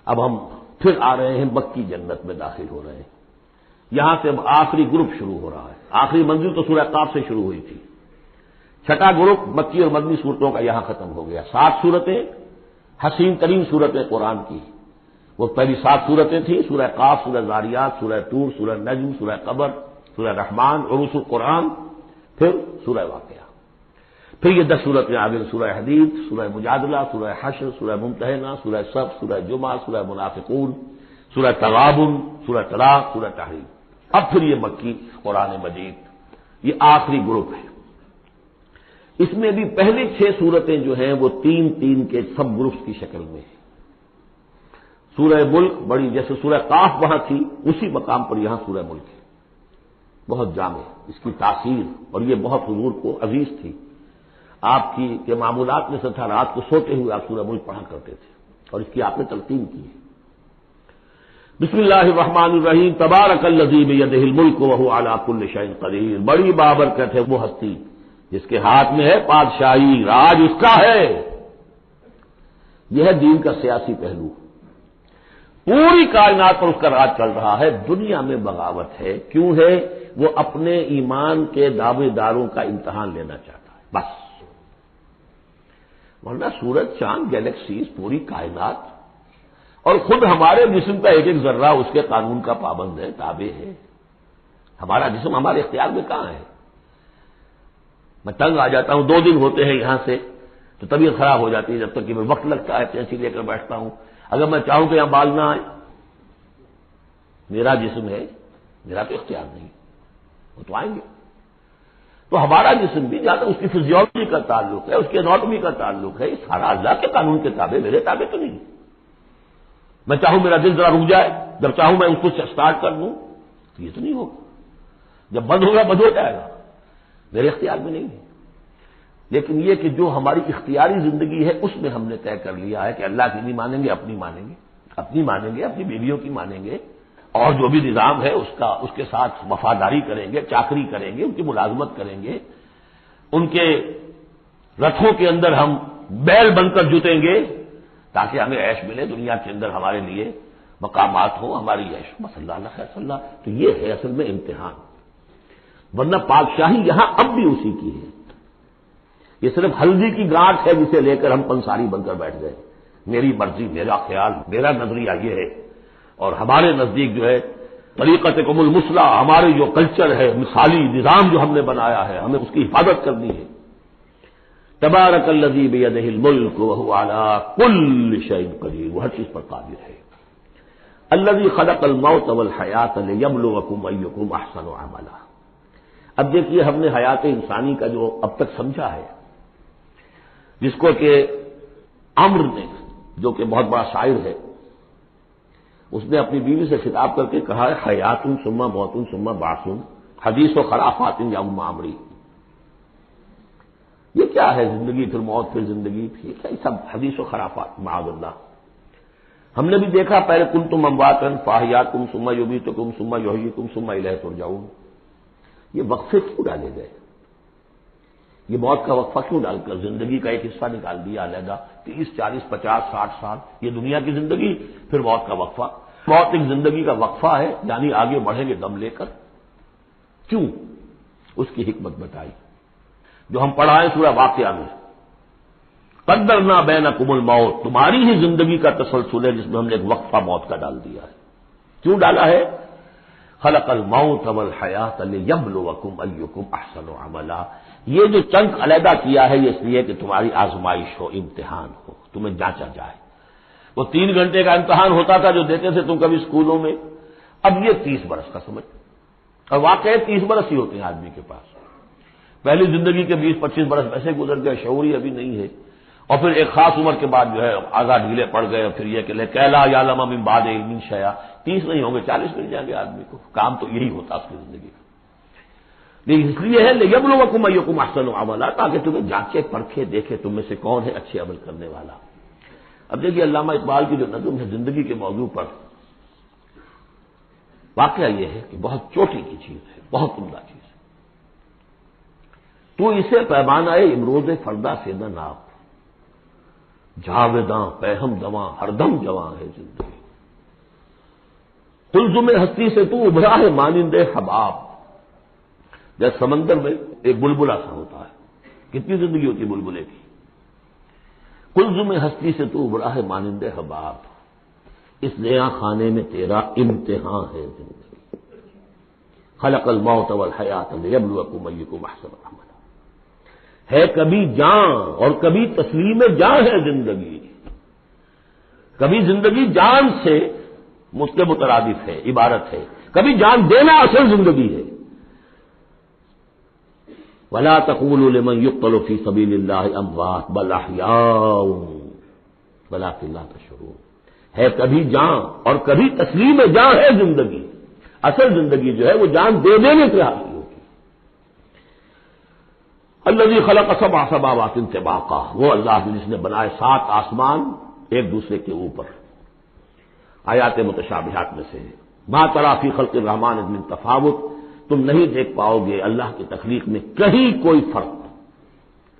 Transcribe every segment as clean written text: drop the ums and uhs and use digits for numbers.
اب ہم پھر آ رہے ہیں مکی جنت میں داخل ہو رہے ہیں. یہاں سے اب آخری گروپ شروع ہو رہا ہے. آخری منزل تو سورہ قاف سے شروع ہوئی تھی. چھٹا گروپ مکی اور مدنی صورتوں کا یہاں ختم ہو گیا. 7 صورتیں حسین ترین صورتیں قرآن کی. وہ پہلی 7 صورتیں تھیں: سورہ قاف، سورہ ذاریات، سورہ طور، سورہ نجم، سورہ قمر، سورہ رحمان، عروس القرآن، پھر سورہ واقعہ. پھر یہ 10 صورتیں آگے: سورہ حدید، سورہ مجادلہ، سورہ حشر، سورہ ممتحنہ، سورہ صف، سورہ جمعہ، سورہ منافقون، سورہ تغابن، سورہ طلاق، سورہ تحریم. اب پھر یہ مکی قرآن مجید، یہ آخری گروپ ہے. اس میں بھی پہلی 6 صورتیں جو ہیں وہ 3 کے سب گروپس کی شکل میں ہیں. سورہ ملک بڑی، جیسے سورہ قاف وہاں تھی اسی مقام پر یہاں سورہ ملک ہے. بہت جامع اس کی تاثیر، اور یہ بہت حضور کو عزیز تھی. آپ کی کے معمولات میں سے تھا رات کو سوتے ہوئے آپ سورہ ملک پڑھا کرتے تھے، اور اس کی آپ نے تلقین کی ہے. بسم اللہ الرحمن الرحیم. تبارک الذی بیدہ الملک وہو علی کل شیء قدیر. بڑی بابرکت ہے وہ ہستی جس کے ہاتھ میں ہے بادشاہی، راج اس کا ہے. یہ ہے دین کا سیاسی پہلو. پوری کائنات پر اس کا راج چل رہا ہے. دنیا میں بغاوت ہے. کیوں ہے؟ وہ اپنے ایمان کے دعوے داروں کا امتحان لینا چاہتا ہے بس. ورنہ سورج، چاند، گیلیکسیز، پوری کائنات اور خود ہمارے جسم کا ایک ذرہ اس کے قانون کا پابند ہے، تابع ہے. ہمارا جسم ہمارے اختیار میں کہاں ہے؟ میں تنگ آ جاتا ہوں، 2 دن ہوتے ہیں یہاں سے تو طبیعت خراب ہو جاتی ہے، جب تک کہ میں وقت لگتا ہے پینسی لے کر بیٹھتا ہوں. اگر میں چاہوں کہ یہاں بال نہ آئے، میرا جسم ہے، میرا تو اختیار نہیں، وہ تو آئیں گے. تو ہمارا جسم بھی جہاں تک اس کی فزیولوجی کا تعلق ہے، اس کی اناٹمی کا تعلق ہے، یہ سارا اللہ کے قانون کے تابع، میرے تابع تو نہیں. میں چاہوں میرا دل ذرا رک جائے، جب چاہوں میں اس کو اسٹارٹ کر دوں تو یہ تو نہیں ہوگا. جب بند ہوگا بند ہو جائے گا، میرے اختیار میں نہیں ہے. لیکن یہ کہ جو ہماری اختیاری زندگی ہے اس میں ہم نے طے کر لیا ہے کہ اللہ کی نہیں مانیں گے، اپنی مانیں گے، اپنی مانیں گے، اپنی بیویوں کی مانیں گے، اور جو بھی نظام ہے اس کے ساتھ وفاداری کریں گے، چاکری کریں گے، ان کی ملازمت کریں گے، ان کے رتھوں کے اندر ہم بیل بن کر جتیں گے تاکہ ہمیں عیش ملے، دنیا کے اندر ہمارے لیے مقامات ہوں، ہماری عیش. بس اللہ اللہ خیر اللہ. تو یہ ہے اصل میں امتحان. ورنہ پادشاہی یہاں اب بھی اسی کی ہے. یہ صرف ہلدی کی گانٹھ ہے جسے لے کر ہم پنساری بن کر بیٹھ گئے. میری مرضی، میرا خیال، میرا نظریہ یہ ہے. اور ہمارے نزدیک جو ہے طریقتکم المثلی، ہمارے جو کلچر ہے، مثالی نظام جو ہم نے بنایا ہے، ہمیں اس کی حفاظت کرنی ہے. تبارک الذی بیدہ الملک وہو علی کل شیء قدیر. وہ ہر چیز پر قادر ہے. الذی خلق الموت والحیات لیبلوکم ایکم احسن عملا. اب دیکھیے ہم نے حیات انسانی کا جو اب تک سمجھا ہے، جس کو کہ عمر نے، جو کہ بہت بڑا شاعر ہے، اس نے اپنی بیوی سے خطاب کر کے کہا ہے حیات ثم موت ثم بعث حدیث و خرافات یا عمری. یہ کیا ہے؟ زندگی پھر موت پھر زندگی، پھر کیا سب حدیث و خرافات معاذ اللہ. ہم نے بھی دیکھا پہلے کنتم امواتا فاحیاکم ثم یمیتکم ثم یحییکم ثم الیہ ترجعون. یہ وقفے کیوں ڈالے گئے؟ یہ موت کا وقفہ کیوں ڈال کر زندگی کا ایک حصہ نکال دیا علیحدہ؟ 30 40 50 60 سال یہ دنیا کی زندگی، پھر موت کا وقفہ. موت ایک زندگی کا وقفہ ہے، یعنی آگے بڑھیں گے دم لے کر. کیوں؟ اس کی حکمت بتائی جو ہم پڑھائیں سورہ واقعہ میں. قدرنا بینکم الموت، تمہاری ہی زندگی کا تسلسل ہے جس میں ہم نے ایک وقفہ موت کا ڈال دیا ہے. کیوں ڈالا ہے؟ خلق الموت والحیات لیبلوکم ایکم احسن عملا. یہ جو چنک علیحدہ کیا ہے یہ اس لیے کہ تمہاری آزمائش ہو، امتحان ہو، تمہیں جانچا جائے. وہ 3 گھنٹے کا امتحان ہوتا تھا جو دیتے تھے تم کبھی اسکولوں میں، اب یہ 30 برس کا سمجھ. اور واقعی 30 برس ہی ہوتے ہیں آدمی کے پاس. پہلی زندگی کے 20 25 برس ویسے گزر گئے، شعوری ابھی نہیں ہے. اور پھر ایک خاص عمر کے بعد جو ہے آزاد ڈھیلے پڑ گئے، اور پھر یہ کہ کیلا یعلم من بعد علم شیئا. 30 نہیں ہوں گے، 40 مل جائیں گے آدمی کو. کام تو یہی ہوتا اس کی زندگی کا. لیکن اس لیے ہے لیبلوکم ایکم احسن عملا، تاکہ تمہیں جانچے پرکھے دیکھے تم میں سے کون ہے اچھے عمل کرنے والا. اب دیکھیے علامہ اقبال کی جو نظم ہے زندگی کے موضوع پر، واقعہ یہ ہے کہ بہت چوٹی کی چیز ہے، بہت عمدہ چیز ہے. تو اسے پیمانہ امروز فردا سے نہ ناپ، جاویداں پہم دواں ہر دم جواں ہے زندگی. قلزم ہستی سے تو ابھرا ہے مانند حباب، جیسے سمندر میں ایک بلبلا سا ہوتا ہے، کتنی زندگی ہوتی ہے بلبلے کی. قلزم ہستی سے تو ابھرا ہے مانند حباب، اس نیا خانے میں تیرا امتحان ہے زندگی. خلق الموت والحیات لیبلوکم ایکم احسن عملا. ہے کبھی جان اور کبھی تسلیم جان ہے زندگی. کبھی زندگی جان سے مترادف ہے، عبارت ہے، کبھی جان دینا اصل زندگی ہے. ولا تقولوا لمن يقتل في سبيل الله اموات بل احياء ولكن لا تشعرون. ہے کبھی جان اور کبھی تسلیم جان ہے زندگی. اصل زندگی جو ہے وہ جان دے دینے سے حاصل ہوتی. الذي خلق سبع سماوات طباقا، وہ اللہ جس نے بنائے 7 آسمان ایک دوسرے کے اوپر. آیات متشابہات میں سے ما تری فی خلق الرحمن من تفاوت، تم نہیں دیکھ پاؤ گے اللہ کی تخلیق میں کہیں کوئی فرق.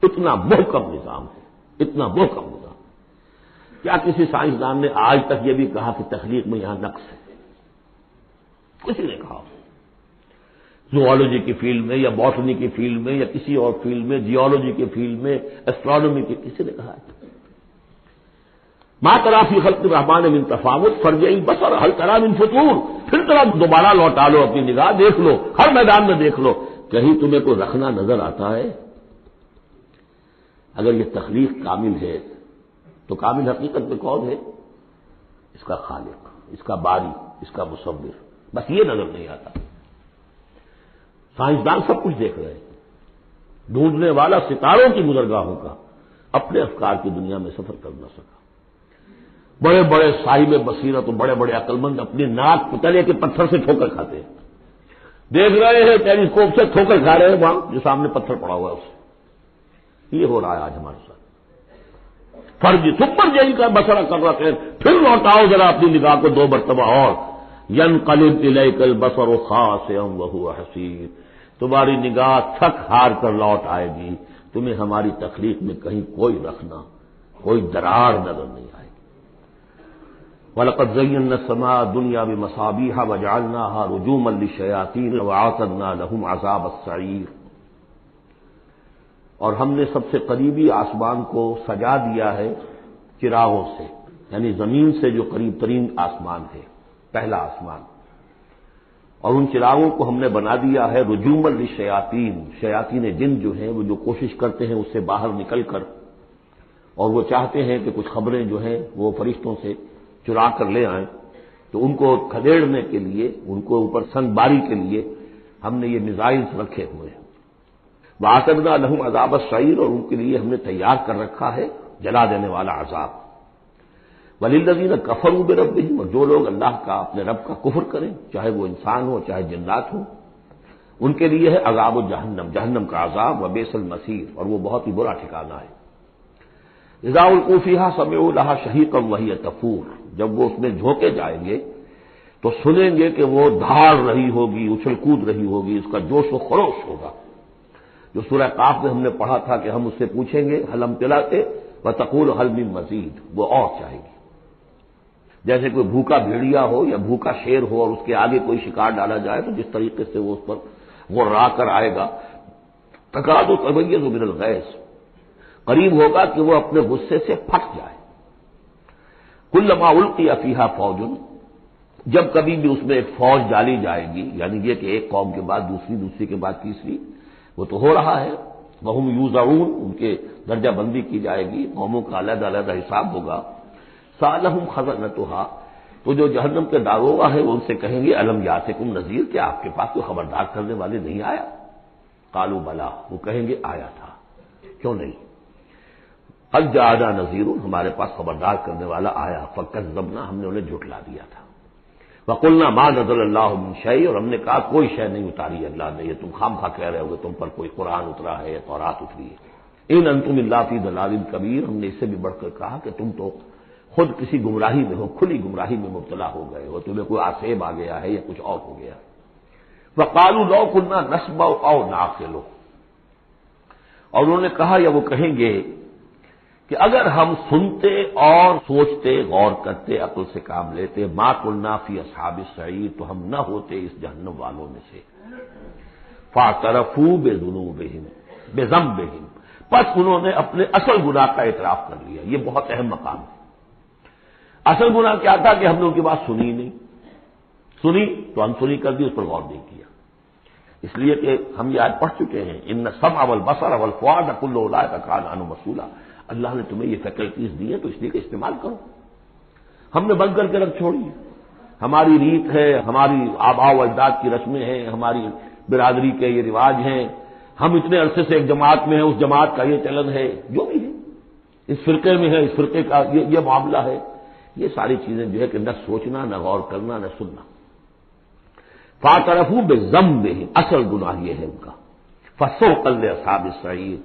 اتنا محکم نظام ہے، اتنا محکم نظام. کیا کسی سائنسدان نے آج تک یہ بھی کہا کہ تخلیق میں یہاں نقص ہے؟ کسی نے کہا؟ زوالوجی کی فیلڈ میں یا باٹنی کی فیلڈ میں یا کسی اور فیلڈ میں، جیولوجی کی فیلڈ میں، ایسٹرونومی کی، کسی نے کہا ہے؟ ما تری فی خلق الرحمن من تفاوت فارجع البصر هل تری من فطور. پھر طرح دوبارہ لوٹا لو اپنی نگاہ، دیکھ لو، ہر میدان میں دیکھ لو، کہیں تمہیں کوئی رکھنا نظر آتا ہے؟ اگر یہ تخلیق کامل ہے تو کامل حقیقت میں کون ہے؟ اس کا خالق، اس کا باری، اس کا مصور. بس یہ نظر نہیں آتا. سائنسدان سب کچھ دیکھ رہے ہیں، ڈھونڈنے والا ستاروں کی گزرگاہوں کا اپنے افکار کی دنیا میں سفر کر نہ سکا. بڑے بڑے صاحب بصیرت اور بڑے بڑے عقلمند اپنی ناک پتلے کے پتھر سے ٹھوکر کھاتے ہیں. دیکھ رہے ہیں ٹیلیسکوپ سے ٹھوکر کھا رہے ہیں وہاں جو سامنے پتھر پڑا ہوا ہے اس سے. یہ ہو رہا ہے آج ہمارے ساتھ. فرض سپر جیل کا مسئلہ کر رہے ہیں، پھر لوٹاؤ ذرا اپنی نگاہ کو 2 مرتبہ اور. ينقلب إليك البصر خاسئا وهو حسير. تمہاری نگاہ تھک ہار کر لوٹ آئے گی، تمہیں ہماری تخلیق میں کہیں کوئی رکھنا، کوئی درار نظر نہیں آئے گی. وَلَقَدْ زَيَّنَّا السَّمَاءَ الدُّنْيَا بِمَصَابِيحَ وَجَعَلْنَاهَا رُجُومًا لِلشَّيَاطِينِ وَأَعْتَدْنَا لَهُمْ عَذَابَ السَّعِيرِ. اور ہم نے سب سے قریبی آسمان کو سجا دیا ہے چراغوں سے، یعنی زمین سے جو قریب ترین آسمان ہے، پہلا آسمان. اور ان چراغوں کو ہم نے بنا دیا ہے رجوما للشیاطین. شیاطین جن جو ہیں وہ جو کوشش کرتے ہیں اس سے باہر نکل کر، اور وہ چاہتے ہیں کہ کچھ خبریں جو ہیں وہ فرشتوں سے چرا کر لے آئیں، تو ان کو کھدیڑنے کے لیے، ان کو اوپر سنگ باری کے لیے ہم نے یہ میزائلز رکھے ہوئے ہیں. وَأَعْتَدْنَا لَهُمْ عَذَابَ السَّعِيرِ، اور ان کے لیے ہم نے تیار کر رکھا ہے جلا دینے والا عذاب. وَلِلَّذِينَ كَفَرُوا بِرَبِّهِمْ، اور جو لوگ اللہ کا، اپنے رب کا کفر کریں، چاہے وہ انسان ہو چاہے جنات ہوں، ان کے لیے ہے عذاب جہنم، جہنم کا عذاب. وَبِئْسَ الْمَصِيرُ، اور وہ بہت ہی برا ٹھکانہ ہے. اذا القوا فيها سمعوا لها شهيقا وهي تفور، جب وہ اس میں جھونکے جائیں گے تو سنیں گے کہ وہ دھاڑ رہی ہوگی، اچھل کود رہی ہوگی، اس کا جوش و خروش ہوگا. جو سورہ قاف میں ہم نے پڑھا تھا کہ ہم اس سے پوچھیں گے هل امتلأت وتقول هل من مزید، وہ اور چاہے گی. جیسے کوئی بھوکا بھیڑیا ہو یا بھوکا شیر ہو اور اس کے آگے کوئی شکار ڈالا جائے تو جس طریقے سے وہ اس پر غرا کر آئے گا. تکاد تمیز من الغیظ، قریب ہوگا کہ وہ اپنے غصے سے پھٹ جائے. کلما القی فیہا فوج، جب کبھی بھی اس میں ایک فوج ڈالی جائے گی، یعنی یہ کہ ایک قوم کے بعد دوسری، دوسری کے بعد تیسری، وہ تو ہو رہا ہے. وہم یوزعون، ان کے درجہ بندی کی جائے گی، قوموں کا علیحدہ علیحدہ حساب ہوگا. سألہم خزنتہا، تو جو جہنم کے داروغہ ہیں وہ ان سے کہیں گے الم یاتکم نذیر، کیا آپ کے پاس کوئی خبردار کرنے والے نہیں آیا؟ قالوا بلا، وہ کہیں گے آیا تھا، کیوں نہیں؟ قد جاءنا نذیر، ہمارے پاس خبردار کرنے والا آیا. فکذبنا، ہم نے انہیں جھٹلا دیا تھا. وقلنا ما نزل اللہ من شیء، اور ہم نے کہا کوئی شے نہیں اتاری اللہ نے، یہ تم خام خواہ کہہ رہے ہو کہ تم پر کوئی قرآن اترا ہے یا تورات اتری ہے. ان انتم الا فی ضلال کبیر، ہم نے اس سے بھی بڑھ کر کہا کہ تم تو خود کسی گمراہی میں ہو، کھلی گمراہی میں مبتلا ہو گئے ہو، تمہیں کوئی آسیب آ گیا ہے یا کچھ اور ہو گیا. وقالوا لو كنا نسمع او نعقل، اور انہوں نے کہا یا وہ کہیں گے کہ اگر ہم سنتے اور سوچتے، غور کرتے، عقل سے کام لیتے، ما قلنا فی اصحاب السعیر، تو ہم نہ ہوتے اس جہنم والوں میں سے۔ فاعترفوا بذنوبہم بذنبہم، پس انہوں نے اپنے اصل گناہ کا اعتراف کر لیا۔ یہ بہت اہم مقام ہے۔ اصل گناہ کیا تھا کہ ہم نے ان کی بات سنی نہیں، سنی تو انسنی کر دی، اس پر غور نہیں کیا۔ اس لیے کہ ہم یہ آج پڑھ چکے ہیں، ان السمع والبصر والفؤاد کل اولئک کان عنہ مسئولا۔ اللہ نے تمہیں یہ فیکلٹیز دی ہیں تو اس لیے کہ استعمال کرو۔ ہم نے بند کر کے رکھ چھوڑی ہے۔ ہماری ریت ہے، ہماری آباء و اجداد کی رسمیں ہیں، ہماری برادری کے یہ رواج ہیں، ہم اتنے عرصے سے ایک جماعت میں ہیں، اس جماعت کا یہ چلن ہے، جو بھی ہے، اس فرقے میں ہے، اس فرقے کا یہ معاملہ ہے۔ یہ ساری چیزیں جو ہے کہ نہ سوچنا، نہ غور کرنا، نہ سننا۔ فاعترفوا بذنبہم، اصل گناہ یہ ہے ان کا۔ فسحقا لاصحاب السعیر،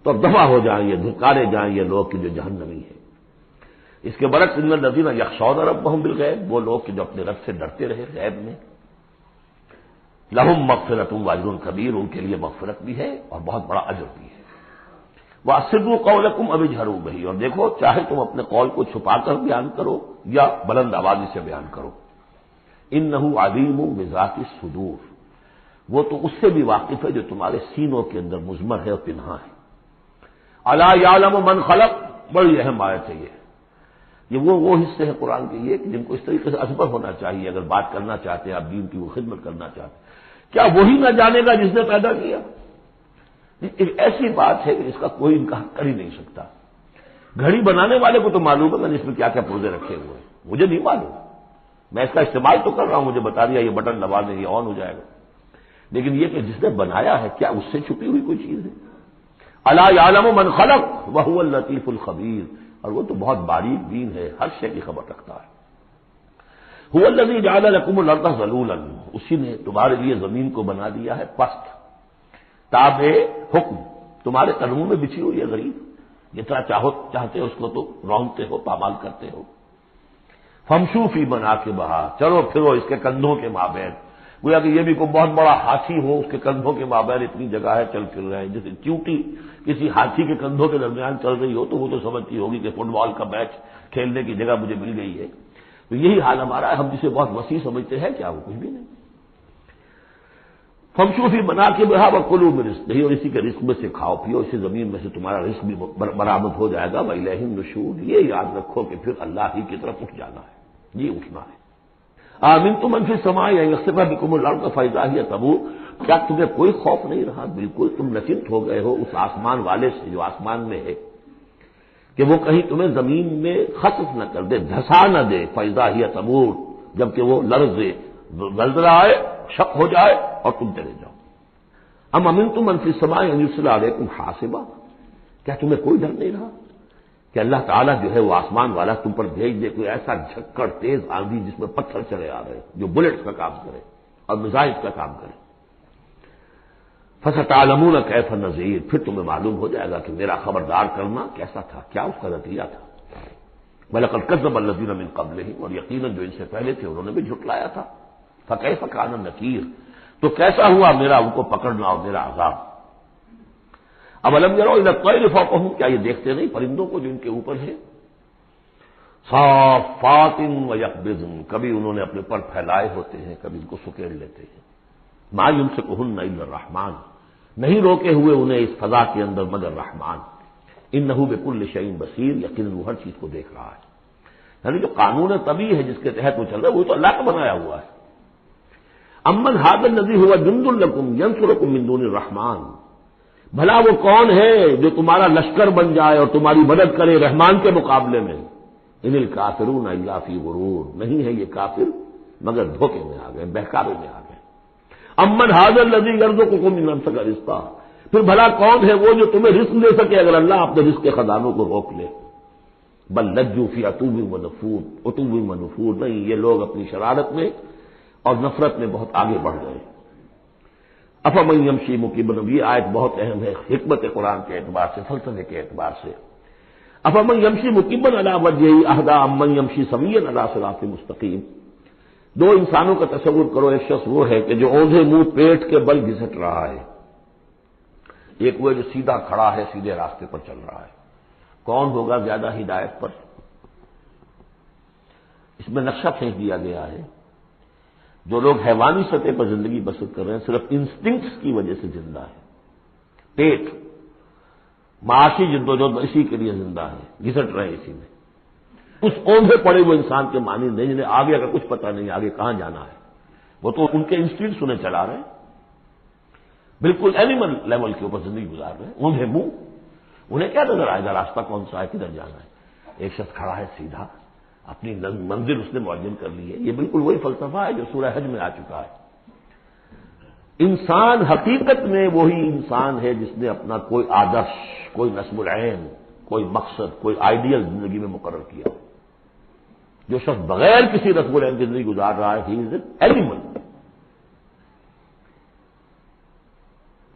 تو دفع ہو جائیں یہ، دھکارے جائیں یہ لوگ کہ جو جہنمی ہیں۔ اس کے برعکس ان الذین یخشون ربہم بالغیب، وہ لوگ کہ جو اپنے رب سے ڈرتے رہے غیب میں، لہم مغفرۃ واجر کبیر، ان کے لیے مغفرت بھی ہے اور بہت بڑا اجر بھی ہے۔ واسروا قولکم او اجہروا بہ، اور دیکھو چاہے تم اپنے قول کو چھپا کر بیان کرو یا بلند آوازی سے بیان کرو۔ انہ علیم بذات الصدور، وہ تو اس سے بھی واقف ہے جو تمہارے سینوں کے اندر مضمر ہے اور پنہاں ہے۔ الا یعلم من خلق، بڑی اہم آیت ہے یہ وہ حصے ہیں قرآن کے یہ کہ جن کو اس طریقے سے ازبر ہونا چاہیے اگر بات کرنا چاہتے ہیں، آپ دین کی وہ خدمت کرنا چاہتے ہیں۔ کیا وہی نہ جانے گا جس نے پیدا کیا؟ ایک ایسی بات ہے کہ اس کا کوئی انکار کر ہی نہیں سکتا۔ گھڑی بنانے والے کو تو معلوم ہے کہ اس میں کیا کیا پرزے رکھے ہوئے ہیں، مجھے نہیں معلوم، میں اس کا استعمال تو کر رہا ہوں، مجھے بتا دیا یہ بٹن دبا دیں یہ آن ہو جائے گا، لیکن یہ کہ جس نے بنایا ہے کیا اس سے چھپی ہوئی کوئی چیز ہے؟ الا یعلم من خلق وهو اللطیف الخبیر، اور وہ تو بہت باریک بین ہے، ہر شے کی خبر رکھتا ہے۔ هو الذی جعل لكم الارض ذلولا، اسی نے تمہارے لیے زمین کو بنا دیا ہے پست، تابع حکم، تمہارے قدموں میں بچھی ہوئی ہے غریب، جتنا چاہتے ہو اس کو تو رونگتے ہو، پامال کرتے ہو۔ فمشوا فی مناکبہا، چلو پھرو اس کے کندھوں کے مابین، گویا کہ یہ بھی کوئی بہت بڑا ہاتھی ہو، اس کے کندھوں کے مابین اتنی جگہ ہے، چل پھر رہے ہیں، جیسے چیونٹی کسی ہاتھی کے کندھوں کے درمیان چل رہی ہو تو وہ تو سمجھتی ہوگی کہ فٹ بال کا میچ کھیلنے کی جگہ مجھے مل گئی ہے۔ تو یہی حال ہمارا ہے، ہم جسے بہت وسیع سمجھتے ہیں کیا وہ کچھ بھی نہیں۔ فمشوا فی مناکبہا وکلوا من رزقہ، اور اسی کے رزق میں سے کھاؤ پیو، اسی زمین میں سے تمہارا رزق بھی برآمد ہو جائے گا۔ وإلیہ النشور، یہ یاد رکھو کہ پھر اللہ ہی کی طرف اٹھ جانا ہے، یہ اٹھنا ہے۔ آمنتم من فی السماء ان یخسف بکم الارض فاذا ہی تمور، کیا تمہیں کوئی خوف نہیں رہا؟ بالکل تم نچنت ہو گئے ہو اس آسمان والے سے جو آسمان میں ہے کہ وہ کہیں تمہیں زمین میں خسف نہ کر دے، دھسا نہ دے، فاذا ہی تمور، جبکہ وہ لرزے، زلزلہ آئے، شق ہو جائے اور تم چلے جاؤ۔ امنتم من فی السماء ان یرسل علیکم حاصبا، کیا تمہیں کوئی ڈر نہیں رہا کہ اللہ تعالیٰ جو ہے وہ آسمان والا تم پر بھیج دے کوئی ایسا جھکڑ تیز آندھی جس میں پتھر چلے آ رہے جو بلٹس کا کام کرے اور میزائل کا کام کرے۔ فستعلمون کیف نذیر، پھر تمہیں معلوم ہو جائے گا کہ میرا خبردار کرنا کیسا تھا، کیا اس کا نتیجہ تھا۔ وَلَقَدْ كَذَّبَ الَّذِينَ مِن قَبْلِهِمْ، اور یقیناً جو ان سے پہلے تھے انہوں نے بھی جھٹلایا تھا۔ فَكَيْفَ كَانَ نَكِيرٌ، تو کیسا ہوا میرا ان کو پکڑنا اور میرا عذاب۔ اولم يروا الى الطير فوقهم، کیا یہ دیکھتے نہیں پرندوں کو جو ان کے اوپر ہے؟ صافات ويقبضن، کبھی انہوں نے اپنے پر پھیلائے ہوتے ہیں، کبھی ان کو سکیڑ لیتے ہیں۔ ما يمسكهن الا الرحمن، نہیں روکے ہوئے انہیں اس فضا کے اندر مگر رحمان۔ انه بكل شيء بصير، یقیناً وہ ہر چیز کو دیکھ رہا ہے۔ یعنی جو قانون طبیعی ہے جس کے تحت وہ چل رہا ہے وہ تو اللہ کا بنایا ہوا ہے۔ امن هذا الذي هو جند لكم ينصركم من دون الرحمن، بھلا وہ کون ہے جو تمہارا لشکر بن جائے اور تمہاری مدد کرے رحمان کے مقابلے میں؟ ان الکافرون الا فی غرور، نہیں ہے یہ کافر مگر دھوکے میں آ گئے، بہکاوے میں آ گئے۔ امن هذا الذي يرزقكم من امسك رزقا، پھر بھلا کون ہے وہ جو تمہیں رزق دے سکے اگر اللہ اپنے رزق کے خزانوں کو روک لے؟ بل لجوا فی عتو و نفور، نہیں یہ لوگ اپنی شرارت میں اور نفرت میں بہت آگے بڑھ گئے۔ افمن یمشی مکبا، یہ آیت بہت اہم ہے حکمت قرآن کے اعتبار سے، فلسفے کے اعتبار سے۔ افمن یمشی مکبا علی وجہہ اہدی امن یمشی سویا علی صراط مستقیم، دو انسانوں کا تصور کرو، ایک شخص وہ ہے کہ جو اوندھے منہ پیٹ کے بل گھسٹ رہا ہے، ایک وہ جو سیدھا کھڑا ہے، سیدھے راستے پر چل رہا ہے۔ کون ہوگا زیادہ ہدایت پر؟ اس میں نقشہ پھینک دیا گیا ہے جو لوگ حیوانی سطح پر زندگی بسر کر رہے ہیں صرف انسٹنکٹس کی وجہ سے زندہ ہے، پیٹ معاشی جدوجہد اسی کے لیے زندہ ہے، گھسٹ رہے ہیں اسی میں، اس اوندھے پڑے وہ انسان کے معنی نہیں جنہیں آگے اگر کچھ پتہ نہیں آگے کہاں جانا ہے، وہ تو ان کے انسٹنکٹس انہیں چلا رہے ہیں، بالکل اینیمل لیول کے اوپر زندگی گزار رہے ہیں، اوندھے منہ، انہیں کیا نظر آئے گا راستہ کون سا ہے، کدھر جانا ہے؟ ایک شخص کھڑا ہے سیدھا، اپنی منزل اس نے معین کر لی ہے۔ یہ بالکل وہی فلسفہ ہے جو سورہ حج میں آ چکا ہے۔ انسان حقیقت میں وہی انسان ہے جس نے اپنا کوئی آدرش، کوئی نصب العین، کوئی مقصد، کوئی آئیڈیل زندگی میں مقرر کیا۔ جو شخص بغیر کسی نصب العین کی زندگی گزار رہا ہے، ہی از این اینیمل۔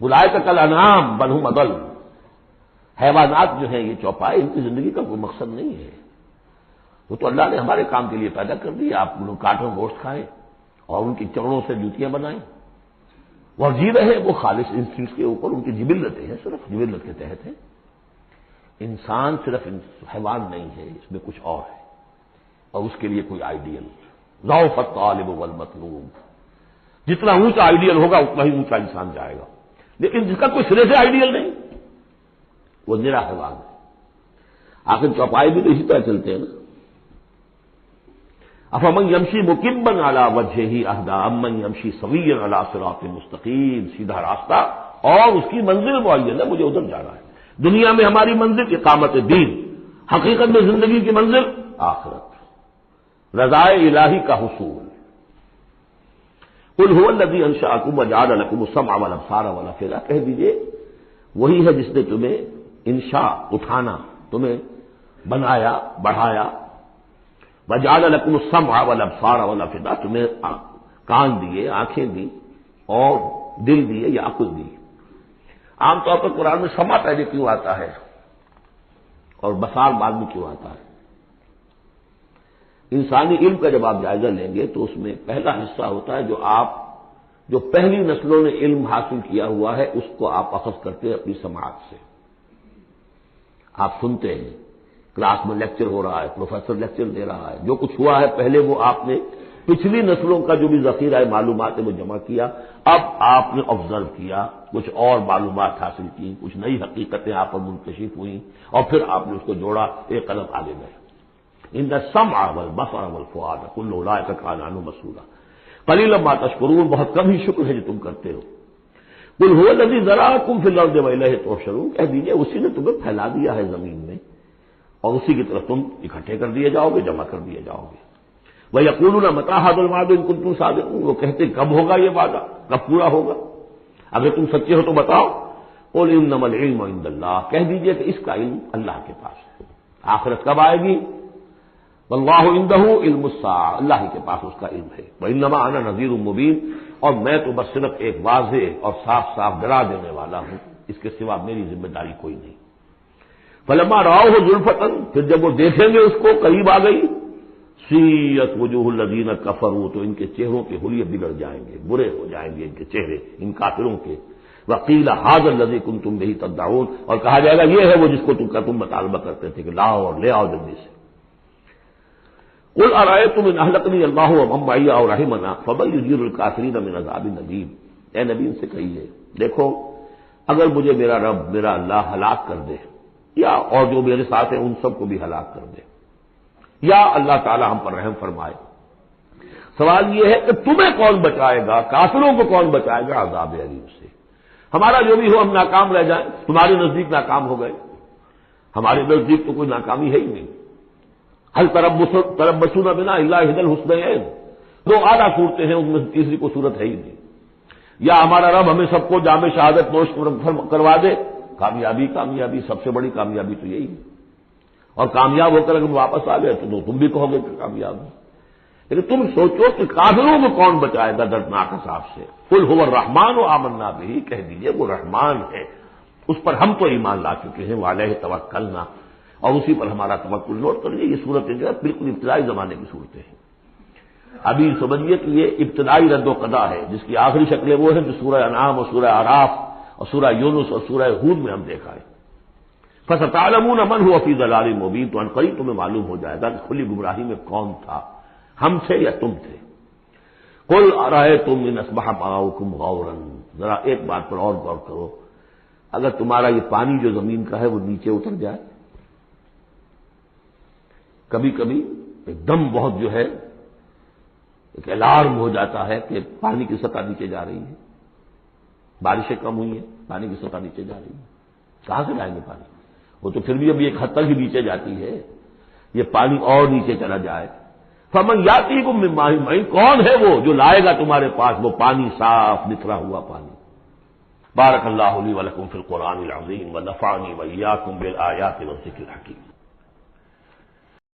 اولئک کالانعام بل ھم اضل، حیوانات جو ہیں یہ چوپائے، ان کی زندگی کا کوئی مقصد نہیں ہے۔ وہ تو اللہ نے ہمارے کام کے لیے پیدا کر دی، آپ انہوں کاٹوں گوشت کھائیں اور ان کی چمڑوں سے جوتیاں بنائیں، وہ جی رہے وہ خالص انسٹنکٹس کے اوپر، ان کی جبلتیں ہیں، صرف جبلت کے تحت ہے۔ انسان صرف حیوان نہیں ہے، اس میں کچھ اور ہے، اور اس کے لیے کوئی آئیڈیل۔ ضعف الطالب والمطلوب، جتنا اونچا آئیڈیل ہوگا اتنا ہی اونچا انسان جائے گا، لیکن جس کا کوئی سرے سے آئیڈیل نہیں وہ نرا حیوان ہے۔ آخر چوپائے بھی تو اسی طرح چلتے ہیں نا۔ افمن یمشی مکبا علی وجہہ اہدی امن یمشی سویا علی صراط مستقیم، سیدھا راستہ اور اس کی منزل معین ہے، مجھے ادھر جانا ہے۔ دنیا میں ہماری منزل اقامت دین، حقیقت میں زندگی کی منزل آخرت، رضائے الہی کا حصول۔ قل هو الذی انشأکم وجعل لکم السمع والابصار والافئدہ، کہہ دیجئے وہی ہے جس نے تمہیں انشاء اٹھانا، تمہیں بنایا، بڑھایا، وجعل لکم السمع والابصار والافئدہ، تمہیں کان دیے، آنکھیں دی اور دل دیے یا عقل دی۔ عام طور پر قرآن میں سمع پہلے کیوں آتا ہے اور بصار بعد میں کیوں آتا ہے؟ انسانی علم کا جب آپ جائزہ لیں گے تو اس میں پہلا حصہ ہوتا ہے جو پہلی نسلوں نے علم حاصل کیا ہوا ہے، اس کو آپ اخذ کرتے ہیں اپنی سماعت سے۔ آپ سنتے ہیں، کلاس میں لیکچر ہو رہا ہے، پروفیسر لیکچر دے رہا ہے، جو کچھ ہوا ہے پہلے وہ آپ نے پچھلی نسلوں کا جو بھی ذخیرہ معلومات ہے وہ جمع کیا، اب آپ نے آبزرو کیا، کچھ اور معلومات حاصل کی، کچھ نئی حقیقتیں آپ پر منکشف ہوئیں اور پھر آپ نے اس کو جوڑا، ایک قدم آگے گئے۔ ان السمع والبصر والفؤاد کل اولئک کان عنہ مسئولا قلیلا ما تشکرون، بہت کم ہی شکر ہے جو تم کرتے ہو۔ قل هو الذی ذرأکم فی الارض والیہ تحشرون، کہہ دیجیے اسی نے تمہیں پھیلا دیا ہے زمین میں اور اسی کی طرف تم اکٹھے کر دیے جاؤ گے، جمع کر دیے جاؤ گے۔ وَيَقُولُونَ مَتَىٰ هَٰذَا الْوَعْدُ إِن كُنتُمْ صَادِقِينَ، وہ کہتے کب ہوگا یہ وعدہ، کب پورا ہوگا، اگر تم سچے ہو تو بتاؤ۔ قُلْ إِنَّمَا الْعِلْمُ عِندَ اللَّهِ، کہہ دیجیے کہ اس کا علم اللہ کے پاس ہے۔ آخرت کب آئے گی؟ وَاللَّهُ عِندَهُ عِلْمُ السَّاعَةِ، اللہ ہی کے پاس اس کا علم ہے۔ وَإِنَّمَا أَنَا نَذِيرٌ مُّبِينٌ، اور میں تو بس صرف ایک واضح اور صاف صاف ڈرا دینے والا ہوں، اس کے سوا میری ذمہ داری کوئی نہیں۔ فَلَمَّا رَأَوْهُ زُلْفَةً، پھر جب وہ دیکھیں گے اس کو قریب آ گئی، سیئت وجوہ الذین کفروا، تو ان کے چہروں کے حلیے بگڑ جائیں گے، برے ہو جائیں گے ان کے چہرے، ان کافروں کے۔ وقیل ھذا الذی کنتم بہ تدعون، اور کہا جائے گا یہ ہے وہ جس کو تم مطالبہ کرتے تھے کہ لاؤ اور لے آؤ جلدی سے۔ قل ارأیتم ان اہلکنی اللہ ومن معی او رحمنا فمن یجیر الکافرین من عذاب الیم، اے نبی ان سے کہیے دیکھو اگر مجھے میرا رب، میرا اللہ ہلاک کر دے، یا اور جو میرے ساتھ ہیں ان سب کو بھی ہلاک کر دے، یا اللہ تعالی ہم پر رحم فرمائے، سوال یہ ہے کہ تمہیں کون بچائے گا، کافروں کو کون بچائے گا عذاب علیم سے؟ ہمارا جو بھی ہو ہم ناکام رہ جائیں، تمہارے نزدیک ناکام ہو گئے، ہمارے نزدیک تو کوئی ناکامی ہے ہی نہیں۔ هل تربصون بنا الا احدى الحسنيين، دو اعلیٰ صورتیں ہیں ان میں تیسری کو صورت ہے ہی نہیں۔ یا ہمارا رب ہمیں سب کو جام شہادت نوش کروا دے، کامیابی کامیابی، سب سے بڑی کامیابی تو یہی ہے، اور کامیاب ہو کر اگر واپس آ گئے تو تم بھی کہو گے کہ کامیاب ہو۔ لیکن تم سوچو کہ کافروں کو کون بچائے گا دردناک عذاب سے؟ قل هو الرحمن آمنا به، کہہ دیجئے وہ رحمان ہے، اس پر ہم تو ایمان لا چکے ہیں، وعلیہ توکلنا، اور اسی پر ہمارا توکل۔ نوٹ کر لیجیے یہ صورتیں جو ہے بالکل ابتدائی زمانے کی صورتیں ہیں۔ ابھی سمجھیے کہ یہ ابتدائی رد و قضا ہے، جس کی آخری شکلیں وہ ہیں جو سورہ انعام اور سورہ اعراف اور سورہ یونس اور سورہ ہود میں ہم دیکھا ہے۔ فستعلمون من هو فی ضلال مبین، تو عنقریب تمہیں معلوم ہو جائے گا کہ کھلی گمراہی میں کون تھا، ہم تھے یا تم تھے۔ قل ارأیتم ان اصبح ماؤکم غورا، ذرا ایک بات پر اور غور کرو، اگر تمہارا یہ پانی جو زمین کا ہے وہ نیچے اتر جائے، کبھی کبھی ایک دم بہت جو ہے ایک الارم ہو جاتا ہے کہ پانی کی سطح نیچے جا رہی ہے، بارشیں کم ہوئی ہیں، پانی کی سطح نیچے جا رہی ہے، کہاں سے لائیں گے پانی؟ وہ تو پھر بھی ابھی ایک حد تک ہی نیچے جاتی ہے، یہ پانی اور نیچے چلا جائے، فمن یاتیکم من ماء معین، کون ہے وہ جو لائے گا تمہارے پاس وہ پانی صاف نکھرا ہوا پانی۔ بارک اللہ لی ولکم فی القرآن العظیم ونفعنی وإیاکم بالآیات والذکر الحکیم۔